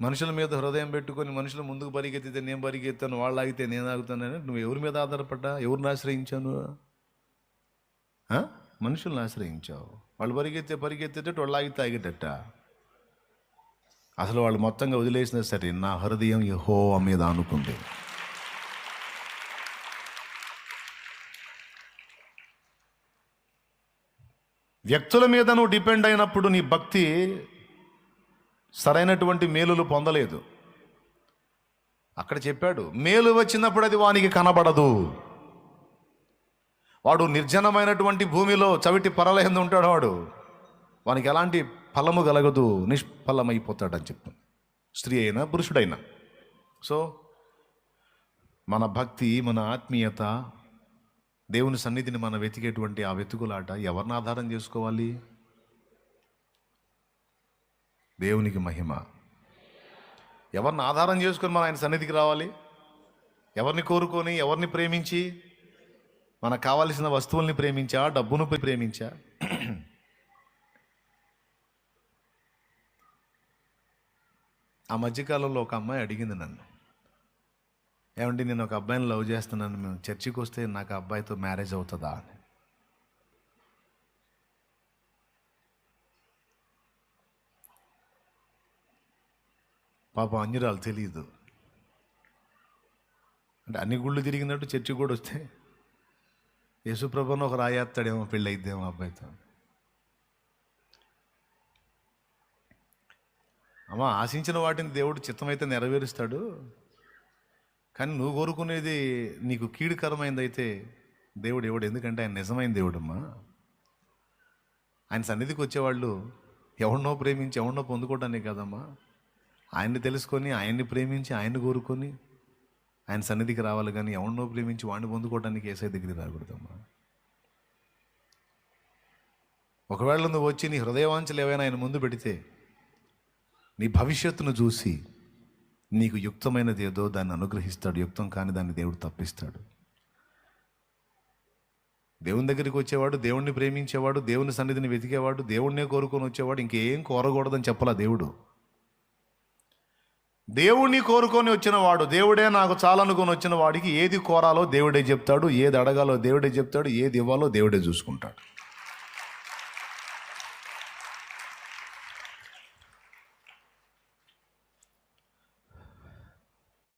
మనుషుల మీద హృదయం పెట్టుకొని మనుషులు ముందుకు పరిగెత్తితే నేను పరిగెత్తాను, వాళ్ళు ఆగితే నేను ఆగుతానని నువ్వు ఎవరి మీద ఆధారపడ్డా? ఎవరిని ఆశ్రయించాను? మనుషుల్ని ఆశ్రయించావు. వాళ్ళు పరిగెత్తేటట్టు వాళ్ళు ఆగితే ఆగేటట్ట. అసలు వాళ్ళు మొత్తంగా వదిలేసినా సరే నా హృదయం యెహోవా మీద ఆనుకుంది. వ్యక్తుల మీద నువ్వు డిపెండ్ అయినప్పుడు నీ భక్తి సరైనటువంటి మేలులు పొందలేదు. అక్కడ చెప్పాడు, మేలు వచ్చినప్పుడు అది వానికి కనబడదు. వాడు నిర్జనమైనటువంటి భూమిలో చవిటి పరలయందు ఉంటాడు, వానికి ఎలాంటి ఫలము కలగదు, నిష్ఫలమైపోతాడని చెప్తుంది. స్త్రీ అయినా పురుషుడైనా. సో మన భక్తి, మన ఆత్మీయత, దేవుని సన్నిధిని మనం వెతికేటువంటి ఆ వెతుకులాట ఎవరిని ఆధారం చేసుకోవాలి? దేవునికి మహిమ. ఎవరిని ఆధారం చేసుకొని మనం ఆయన సన్నిధికి రావాలి? ఎవరిని కోరుకొని, ఎవరిని ప్రేమించి? మనకు కావాల్సిన వస్తువుల్ని ప్రేమించా, డబ్బును ప్రేమించా? ఆ మధ్యకాలంలో ఒక అమ్మాయి అడిగింది నన్ను, ఏమండి నేను ఒక అబ్బాయిని లవ్ చేస్తున్నాను, మేము చర్చికి వస్తే నాకు ఆ అబ్బాయితో మ్యారేజ్ అవుతుందా అని. పాపం అన్యురాలు తెలియదు. అంటే అన్ని గుళ్ళు తిరిగినట్టు చర్చి కూడా వస్తే యేసుప్రభుని ఒక రాయేస్తాడేమో, పెళ్ళి అయిద్దేమో అబ్బాయితో. అమ్మ, ఆశించిన వాటిని దేవుడు చిత్తమైతే నెరవేరుస్తాడు, కానీ నువ్వు కోరుకునేది నీకు కీడుకరమైందైతే దేవుడు ఎవడు? ఎందుకంటే ఆయన నిజమైన దేవుడమ్మా. ఆయన సన్నిధికి వచ్చేవాళ్ళు ఎవరినో ప్రేమించి ఎవరినో పొందుకోవటానికి కదమ్మా, ఆయన్ని తెలుసుకొని, ఆయన్ని ప్రేమించి, ఆయన్ని కోరుకొని ఆయన సన్నిధికి రావాలి. కానీ ఎవరినో ప్రేమించి వాడిని పొందుకోవడానికి యేసయ్య దగ్గరికి రాకూడదమ్మా. ఒకవేళ నువ్వు వచ్చి నీ హృదయవాంఛలు ఏవైనా ఆయన ముందు పెడితే, నీ భవిష్యత్తును చూసి నీకు యుక్తమైనది ఏదో దాన్ని అనుగ్రహిస్తాడు, యుక్తం కాని దాన్ని దేవుడు తప్పిస్తాడు. దేవుని దగ్గరికి వచ్చేవాడు, దేవుణ్ణి ప్రేమించేవాడు, దేవుని సన్నిధిని వెతికేవాడు, దేవుణ్ణే కోరుకొని వచ్చేవాడు ఇంకేం కోరకూడదని చెప్పలా దేవుడు. దేవుణ్ణి కోరుకొని వచ్చిన వాడు, దేవుడే నాకు చాలనుకొని వచ్చిన వాడికి ఏది కోరాలో దేవుడే చెప్తాడు, ఏది అడగాలో దేవుడే చెప్తాడు, ఏది ఇవ్వాలో దేవుడే చూసుకుంటాడు.